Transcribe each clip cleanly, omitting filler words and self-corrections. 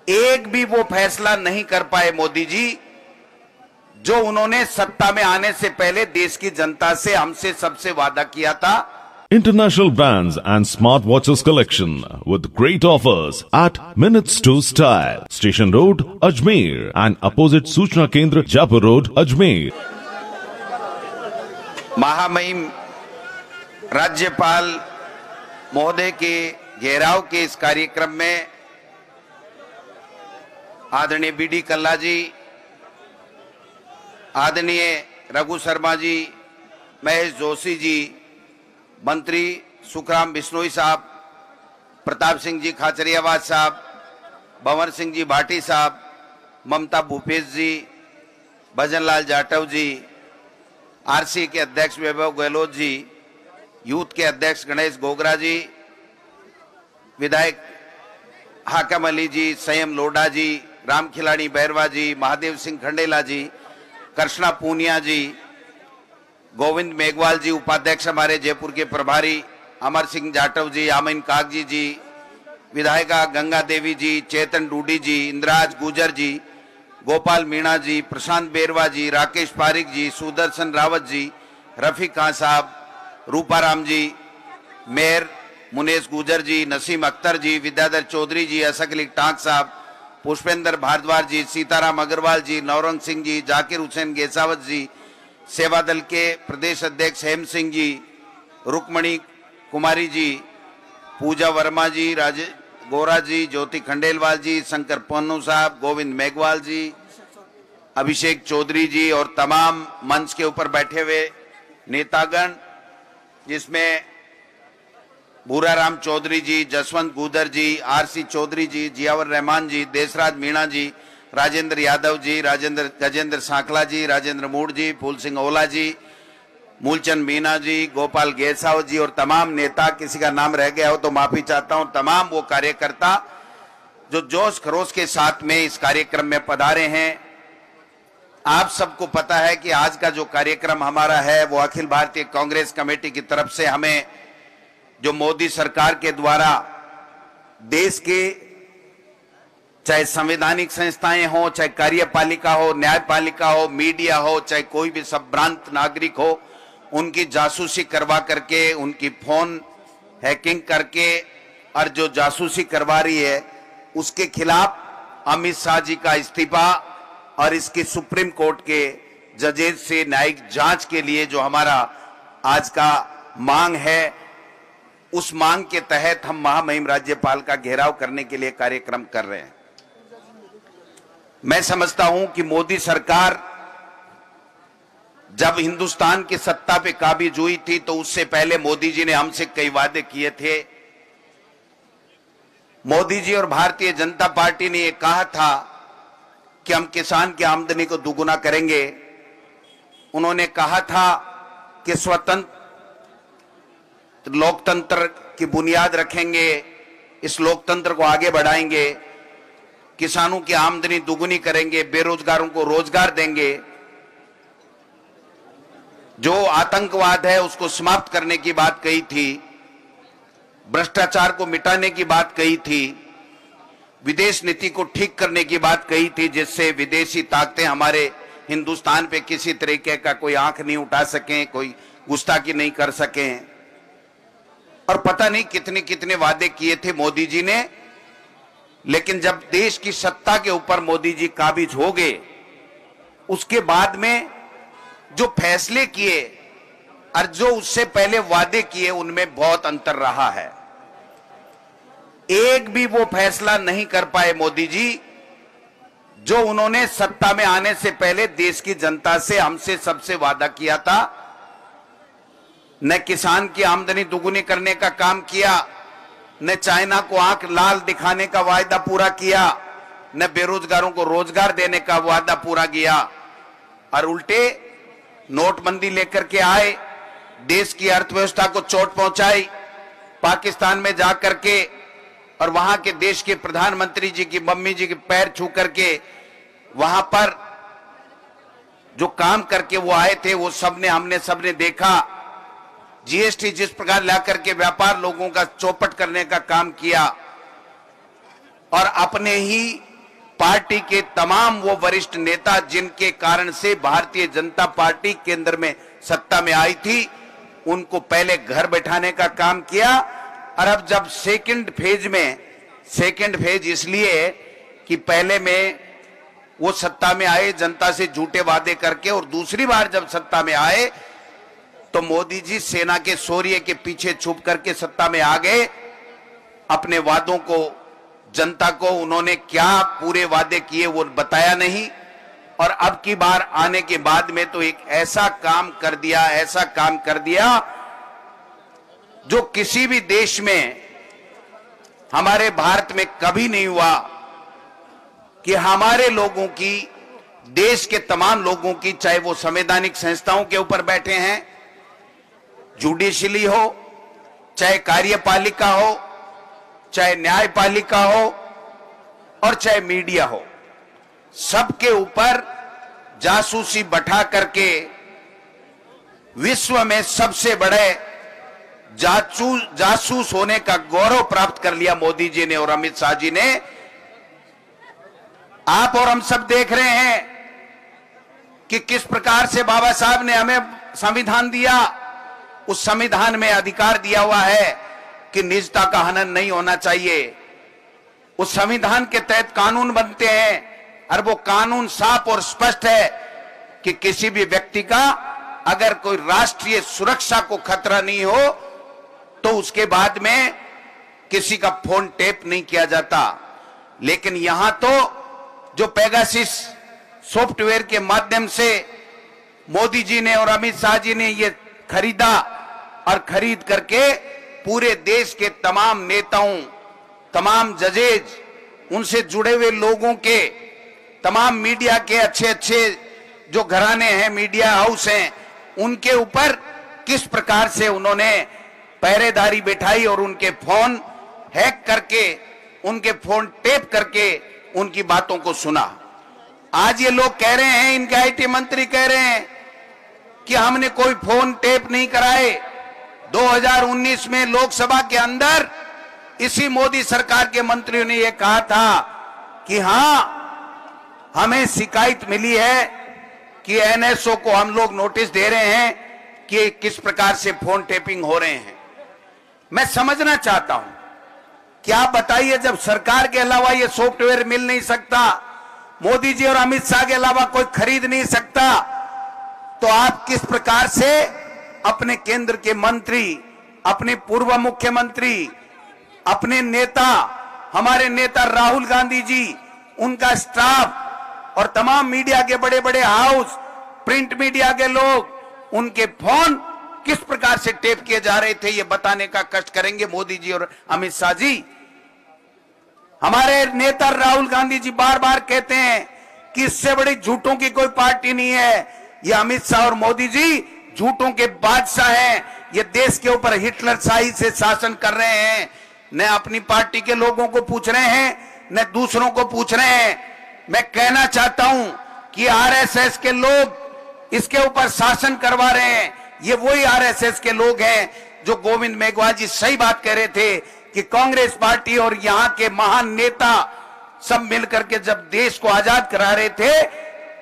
एक भी वो फैसला नहीं कर पाए मोदी जी जो उन्होंने सत्ता में आने से पहले देश की जनता से हमसे सबसे वादा किया था। International brands and smartwatches collection with great offers at Minutes to Style, Station Road, Ajmer and opposite Suchna Kendra, Jaipur Road, Ajmer. महामहिम राज्यपाल महोदय के घेराव के इस कार्यक्रम में आदरणीय बीडी कल्ला जी, आदरणीय रघु शर्मा जी, महेश जोशी जी, मंत्री सुखराम बिश्नोई साहब, प्रताप सिंह जी खाचरियावाद साहब, भंवर सिंह जी भाटी साहब, ममता भूपेश जी, भजनलाल जाटव जी, आरसी के अध्यक्ष वैभव गहलोत जी, यूथ के अध्यक्ष गणेश गोगरा जी, विधायक हाकम अली जी, संयम लोढ़ा जी, राम खिलाड़ी बैरवा जी, महादेव सिंह खंडेला जी, कृष्णा पूनिया जी, गोविंद मेघवाल जी, उपाध्यक्ष हमारे जयपुर के प्रभारी, अमर सिंह जाटव जी, आमिन कागजी जी, विधायिका गंगा देवी जी, चेतन डूडी जी, इंद्राज गुजर जी, गोपाल मीणा जी, प्रशांत बेरवा जी, राकेश पारिक जी, सुदर्शन रावत जी, रफीक खान साहब, रूपाराम जी, मेयर मुनेश गुजर जी, नसीम अख्तर जी, विद्याधर चौधरी जी, असक अली टांक साहब, पुष्पेंद्र भारद्वाज जी, सीताराम अग्रवाल जी, नौरंग सिंह जी, जाकिर हुसैन गेसावत जी, सेवा दल के प्रदेश अध्यक्ष हेम सिंह जी, रुक्मणी कुमारी जी, पूजा वर्मा जी, गोरा जी, ज्योति खंडेलवाल जी, शंकर पन्नू साहब, गोविंद मेघवाल जी, अभिषेक चौधरी जी और तमाम मंच के ऊपर बैठे हुए नेतागण, जिसमें भूराराम चौधरी जी, जसवंत गुदर जी, आरसी चौधरी जी, जियावर रहमान जी, देशराज मीणा जी, राजेंद्र यादव जी, गजेंद्र सांखला जी, राजेंद्र मूड जी, फूल सिंह ओला जी, मूलचंद मीना जी, गोपाल गेसाव जी और तमाम नेता, किसी का नाम रह गया हो तो माफी चाहता हूं, तमाम वो कार्यकर्ता जो जोश खरोश के साथ में इस कार्यक्रम में पधारे हैं। आप सबको पता है कि आज का जो कार्यक्रम हमारा है वो अखिल भारतीय कांग्रेस कमेटी की तरफ से हमें जो मोदी सरकार के द्वारा देश के चाहे संवैधानिक संस्थाएं हो, चाहे कार्यपालिका हो, न्यायपालिका हो, मीडिया हो, चाहे कोई भी संभ्रांत नागरिक हो, उनकी जासूसी करवा करके, उनकी फोन हैकिंग करके और जो जासूसी करवा रही है उसके खिलाफ अमित शाह जी का इस्तीफा और इसके सुप्रीम कोर्ट के जजेस से न्यायिक जांच के लिए जो हमारा आज का मांग है, उस मांग के तहत हम महामहिम राज्यपाल का घेराव करने के लिए कार्यक्रम कर रहे हैं। मैं समझता हूं कि मोदी सरकार जब हिंदुस्तान की सत्ता पे काबिज हुई थी तो उससे पहले मोदी जी ने हमसे कई वादे किए थे। मोदी जी और भारतीय जनता पार्टी ने यह कहा था कि हम किसान की आमदनी को दुगुना करेंगे। उन्होंने कहा था कि स्वतंत्र लोकतंत्र की बुनियाद रखेंगे, इस लोकतंत्र को आगे बढ़ाएंगे, किसानों की आमदनी दुगुनी करेंगे, बेरोजगारों को रोजगार देंगे, जो आतंकवाद है उसको समाप्त करने की बात कही थी, भ्रष्टाचार को मिटाने की बात कही थी, विदेश नीति को ठीक करने की बात कही थी, जिससे विदेशी ताकतें हमारे हिंदुस्तान पे किसी तरीके का कोई आंख नहीं उठा सकें, कोई गुस्ताखी नहीं कर सकें। और पता नहीं कितने कितने वादे किए थे मोदी जी ने, लेकिन जब देश की सत्ता के ऊपर मोदी जी काबिज हो गए, उसके बाद में जो फैसले किए और जो उससे पहले वादे किए उनमें बहुत अंतर रहा है। एक भी वो फैसला नहीं कर पाए मोदी जी जो उन्होंने सत्ता में आने से पहले देश की जनता से हमसे सबसे वादा किया था। न किसान की आमदनी दुगुनी करने का काम किया, न चाइना को आंख लाल दिखाने का वायदा पूरा किया, न बेरोजगारों को रोजगार देने का वादा पूरा किया, और उल्टे नोटबंदी लेकर के आए, देश की अर्थव्यवस्था को चोट पहुंचाई, पाकिस्तान में जाकर के और वहां के देश के प्रधानमंत्री जी की मम्मी जी के पैर छू करके वहां पर जो काम करके वो आए थे वो सबने देखा। जीएसटी जिस प्रकार ला करके व्यापार लोगों का चौपट करने का काम किया और अपने ही पार्टी के तमाम वो वरिष्ठ नेता जिनके कारण से भारतीय जनता पार्टी केंद्र में सत्ता में आई थी, उनको पहले घर बैठाने का काम किया। और अब जब सेकंड फेज इसलिए कि पहले में वो सत्ता में आए जनता से झूठे वादे करके, और दूसरी बार जब सत्ता में आए तो मोदी जी सेना के शौर्य के पीछे छुप करके सत्ता में आ गए। अपने वादों को जनता को उन्होंने क्या पूरे वादे किए वो बताया नहीं, और अब की बार आने के बाद में तो एक ऐसा काम कर दिया जो किसी भी देश में, हमारे भारत में कभी नहीं हुआ कि हमारे लोगों की, देश के तमाम लोगों की, चाहे वो संवैधानिक संस्थाओं के ऊपर बैठे हैं, जुडिशरी हो, चाहे कार्यपालिका हो, चाहे न्यायपालिका हो, और चाहे मीडिया हो, सबके ऊपर जासूसी बैठा करके विश्व में सबसे बड़े जासूस होने का गौरव प्राप्त कर लिया मोदी जी ने और अमित शाह जी ने। आप और हम सब देख रहे हैं कि किस प्रकार से बाबा साहब ने हमें संविधान दिया। उस संविधान में अधिकार दिया हुआ है कि निजता का हनन नहीं होना चाहिए। उस संविधान के तहत कानून बनते हैं और वो कानून साफ और स्पष्ट है कि किसी भी व्यक्ति का अगर कोई राष्ट्रीय सुरक्षा को खतरा नहीं हो तो उसके बाद में किसी का फोन टेप नहीं किया जाता। लेकिन यहां तो जो पेगासिस सॉफ्टवेयर के माध्यम से मोदी जी ने और अमित शाह जी ने ये खरीदा, और खरीद करके पूरे देश के तमाम नेताओं, तमाम जजेज, उनसे जुड़े हुए लोगों के, तमाम मीडिया के अच्छे अच्छे जो घराने हैं, मीडिया हाउस हैं, उनके ऊपर किस प्रकार से उन्होंने पहरेदारी बैठाई और उनके फोन हैक करके, उनके फोन टेप करके उनकी बातों को सुना। आज ये लोग कह रहे हैं, इनके आईटी मंत्री कह रहे हैं कि हमने कोई फोन टेप नहीं कराए। 2019 में लोकसभा के अंदर इसी मोदी सरकार के मंत्रियों ने यह कहा था कि हां, हमें शिकायत मिली है कि एनएसओ को हम लोग नोटिस दे रहे हैं कि किस प्रकार से फोन टेपिंग हो रहे हैं। मैं समझना चाहता हूं कि आप बताइए, जब सरकार के अलावा ये सॉफ्टवेयर मिल नहीं सकता, मोदी जी और अमित शाह के अलावा कोई खरीद नहीं सकता, तो आप किस प्रकार से अपने केंद्र के मंत्री, अपने पूर्व मुख्यमंत्री, अपने नेता, हमारे नेता राहुल गांधी जी, उनका स्टाफ और तमाम मीडिया के बड़े बड़े हाउस, प्रिंट मीडिया के लोग, उनके फोन किस प्रकार से टेप किए जा रहे थे, ये बताने का कष्ट करेंगे मोदी जी और अमित शाह जी। हमारे नेता राहुल गांधी जी बार बार कहते हैं कि इससे बड़ी झूठों की कोई पार्टी नहीं है। ये अमित शाह और मोदी जी झूठों के बादशाह हैं। ये देश के ऊपर हिटलर शाही से शासन कर रहे हैं। न अपनी पार्टी के लोगों को पूछ रहे हैं, न दूसरों को पूछ रहे हैं। मैं कहना चाहता हूं कि आरएसएस के लोग इसके ऊपर शासन करवा रहे हैं। ये वही आरएसएस के लोग हैं जो गोविंद मेघवाल जी सही बात कह रहे थे कि कांग्रेस पार्टी और यहां के महान नेता सब मिलकर के जब देश को आजाद करा रहे थे,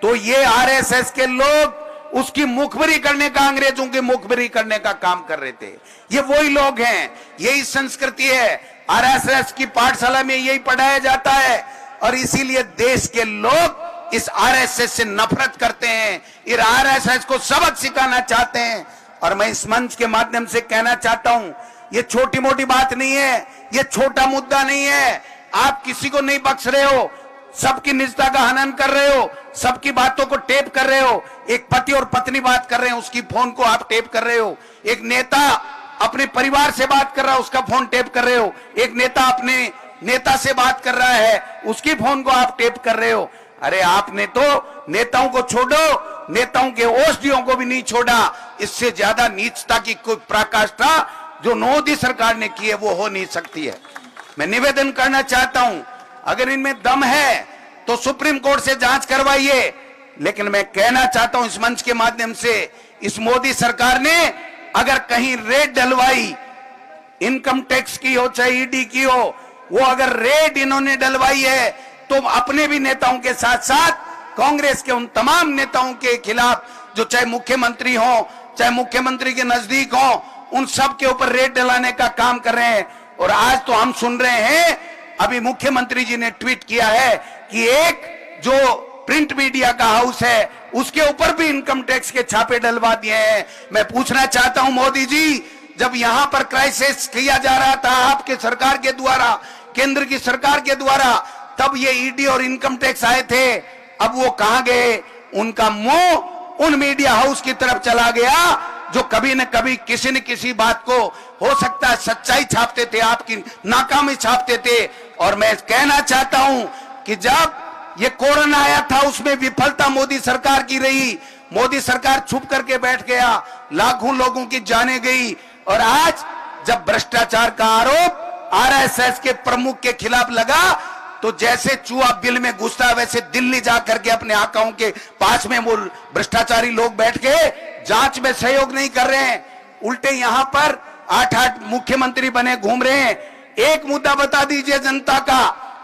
तो ये आरएसएस के लोग उसकी मुखबिरी करने का, अंग्रेजों की मुखबिरी करने का काम कर रहे थे। ये वही लोग हैं, यही संस्कृति है। आरएसएस की पाठशाला में यही पढ़ाया जाता है और इसीलिए देश के लोग इस आरएसएस से नफरत करते हैं, इस आरएसएस को सबक सिखाना चाहते हैं। और मैं इस मंच के माध्यम से कहना चाहता हूं, ये छोटी मोटी बात नहीं है, ये छोटा मुद्दा नहीं है। आप किसी को नहीं बख्श रहे हो, सबकी निजता का हनन कर रहे हो, सबकी बातों को टेप कर रहे हो। एक पति और पत्नी बात कर रहे हैं, उसकी फोन को आप टेप कर रहे हो। एक नेता अपने परिवार से बात कर रहा है, उसका फोन टेप कर रहे हो। एक नेता अपने नेता से बात कर रहा है, उसकी फोन को आप टेप कर रहे हो। अरे आपने तो नेताओं को छोड़ो, नेताओं के ओष्ठियों को भी नहीं छोड़ा। इससे ज्यादा नीचता की कोई पराकाष्ठा जो मोदी सरकार ने की है वो हो नहीं सकती है। मैं निवेदन करना चाहता हूं, अगर इनमें दम है तो सुप्रीम कोर्ट से जांच करवाइए। लेकिन मैं कहना चाहता हूं इस मंच के माध्यम से, इस मोदी सरकार ने अगर कहीं रेड डलवाई, इनकम टैक्स की हो चाहे ईडी की हो, वो अगर रेड इन्होंने डलवाई है तो अपने भी नेताओं के साथ साथ कांग्रेस के उन तमाम नेताओं के खिलाफ जो चाहे मुख्यमंत्री हो, चाहे मुख्यमंत्री के नजदीक हो, उन सब के ऊपर रेड डलाने का काम कर रहे हैं। और आज तो हम सुन रहे हैं, अभी मुख्यमंत्री जी ने ट्वीट किया है कि एक जो प्रिंट मीडिया का हाउस है उसके ऊपर भी इनकम टैक्स के छापे डलवा दिए हैं। मैं पूछना चाहता हूं मोदी जी, जब यहां पर क्राइसिस किया जा रहा था आपके सरकार के द्वारा, केंद्र की सरकार के द्वारा, तब ये ईडी और इनकम टैक्स आए थे, अब वो कहां गए? उनका मुंह उन मीडिया हाउस की तरफ चला गया जो कभी न कभी किसी न किसी बात को हो सकता है सच्चाई छापते थे, आपकी नाकामी छापते थे। और मैं कहना चाहता हूं कि जब ये कोरोना आया था उसमें विफलता मोदी सरकार की रही, मोदी सरकार चुप करके बैठ गया, लाखों लोगों की जाने गई। और आज जब भ्रष्टाचार का आरोप आरएसएस के प्रमुख के खिलाफ लगा तो जैसे चूहा बिल में घुसता वैसे दिल्ली जाकर के अपने आकाओं के पास में वो भ्रष्टाचारी लोग बैठ के जांच में सहयोग नहीं कर रहे हैं, उल्टे यहां पर 8-8 मुख्यमंत्री बने घूम रहे हैं। एक मुद्दा बता दीजिए जनता का,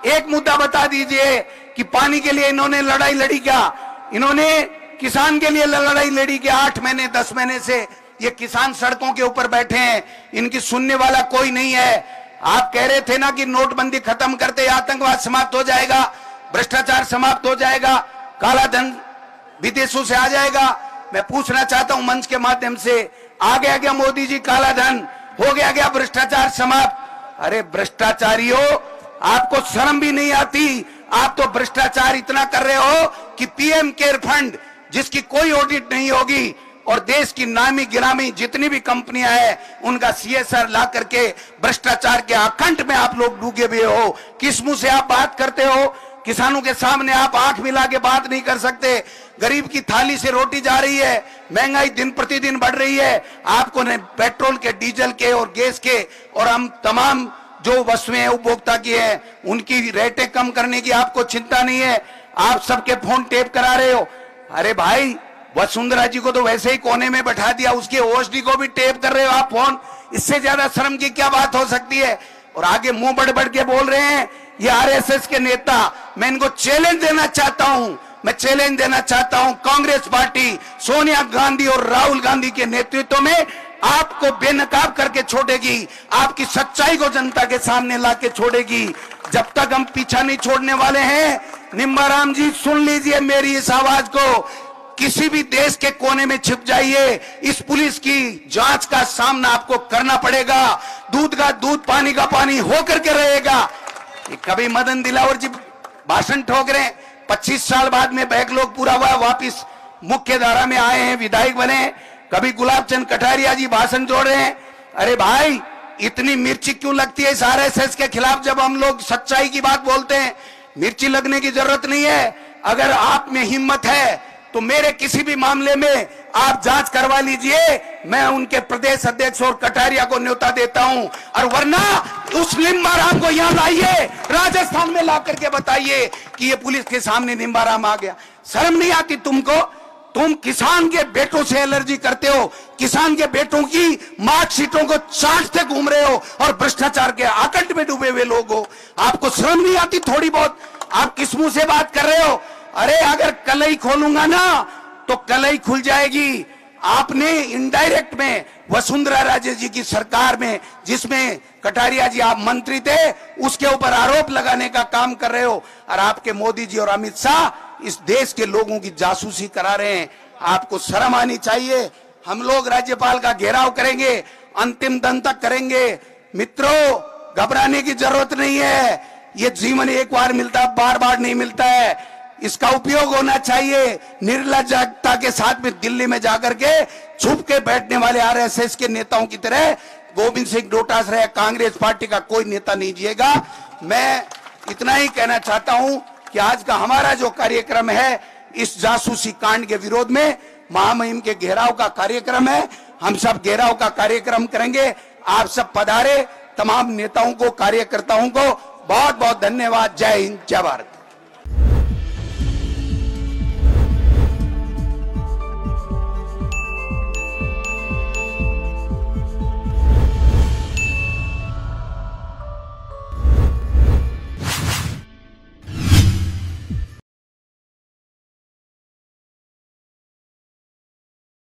एक मुद्दा बता दीजिए कि पानी के लिए इन्होंने लड़ाई लड़ी क्या? इन्होंने किसान के लिए लड़ाई लड़ी क्या? 8 महीने 10 महीने से ये किसान सड़कों के ऊपर बैठे हैं, इनकी सुनने वाला कोई नहीं है। आप कह रहे थे ना कि नोटबंदी खत्म करते आतंकवाद समाप्त हो जाएगा, भ्रष्टाचार समाप्त हो जाएगा, काला धन विदेशों से आ जाएगा। मैं पूछना चाहता हूं मंच के माध्यम से, आ गया क्या मोदी जी काला धन? हो गया क्या भ्रष्टाचार समाप्त? अरे भ्रष्टाचारियों, आपको शर्म भी नहीं आती? आप तो भ्रष्टाचार इतना कर रहे हो कि पीएम केयर फंड जिसकी कोई ऑडिट नहीं होगी और देश की नामी गिरामी जितनी भी कंपनियां हैं उनका सीएसआर ला करके भ्रष्टाचार के आकंठ में आप लोग डूबे हुए हो। किस मुंह से आप बात करते हो? किसानों के सामने आप आंख मिला के बात नहीं कर सकते। गरीब की थाली से रोटी जा रही है, महंगाई दिन प्रतिदिन बढ़ रही है, आपको ने पेट्रोल के, डीजल के और गैस के और हम तमाम जो वस्तुएं उपभोक्ता की है उनकी रेटें कम करने की आपको चिंता नहीं है। आप सबके फोन टेप करा रहे हो। अरे भाई, वसुंधरा जी को तो वैसे ही कोने में बैठा दिया, उसके ओएसडी को भी टेप कर रहे हो आप फोन। इससे ज्यादा शर्म की क्या बात हो सकती है? और आगे मुंह बढ़ बढ़ के बोल रहे हैं ये आरएसएस के नेता। मैं इनको चैलेंज देना चाहता हूं, मैं चैलेंज देना चाहता हूं, कांग्रेस पार्टी सोनिया गांधी और राहुल गांधी के नेतृत्व में आपको बेनकाब करके छोड़ेगी, आपकी सच्चाई को जनता के सामने लाके छोड़ेगी। जब तक हम पीछा नहीं छोड़ने वाले हैं। निम्बाराम जी सुन लीजिए मेरी इस आवाज को, किसी भी देश के कोने में छिप जाइए, इस पुलिस की जांच का सामना आपको करना पड़ेगा। दूध का दूध, पानी का पानी होकर के रहेगा। कभी मदन दिलावर जी भाषण ठोक रहे हैं, 25 साल बाद में बैकलॉग पूरा हुआ, वापिस मुख्य धारा में आए हैं, विधायक बने। कभी गुलाब चंद कटारिया जी भाषण जोड़ रहे हैं। अरे भाई, इतनी मिर्ची क्यों लगती है इस आरएसएस के खिलाफ जब हम लोग सच्चाई की बात बोलते हैं? मिर्ची लगने की जरूरत नहीं है। अगर आप में हिम्मत है तो मेरे किसी भी मामले में आप जांच करवा लीजिए, मैं उनके प्रदेश अध्यक्ष और कटारिया को न्योता देता हूं। और वरना उस निम्बाराम को यहां लाइए, राजस्थान में ला करके बताइए कि ये पुलिस के सामने निम्बाराम आ गया। शर्म नहीं आती तुमको? तुम किसान के बेटों से एलर्जी करते हो, किसान के बेटों की मार्कशीटों को चाटते घूम रहे हो और भ्रष्टाचार के आकंठ में डूबे हुए लोग हो। आपको शर्म नहीं आती थोड़ी बहुत? आप किस मुंह से बात कर रहे हो? अरे अगर कलई खोलूंगा ना तो कलई खुल जाएगी। आपने इनडायरेक्ट में वसुंधरा राजे जी की सरकार में, जिसमें कटारिया जी आप मंत्री थे, उसके ऊपर आरोप लगाने का काम कर रहे हो। और आपके मोदी जी और अमित शाह इस देश के लोगों की जासूसी करा रहे हैं। आपको शर्म आनी चाहिए। हम लोग राज्यपाल का घेराव करेंगे, अंतिम दम तक करेंगे। मित्रों, घबराने की जरूरत नहीं है। ये जीवन एक बार मिलता है, बार बार नहीं मिलता है। इसका उपयोग होना चाहिए। निर्लज्जता के साथ में दिल्ली में जाकर के छुप के बैठने वाले आरएसएस के नेताओं की तरह गोविंद सिंह डोटासरा कांग्रेस पार्टी का कोई नेता नहीं जिएगा। मैं इतना ही कहना चाहता हूं कि आज का हमारा जो कार्यक्रम है, इस जासूसी कांड के विरोध में महामहिम के घेराव का कार्यक्रम है। हम सब घेराव का कार्यक्रम करेंगे। आप सब पधारे। तमाम नेताओं को, कार्यकर्ताओं को बहुत बहुत धन्यवाद। जय हिंद, जय भारत।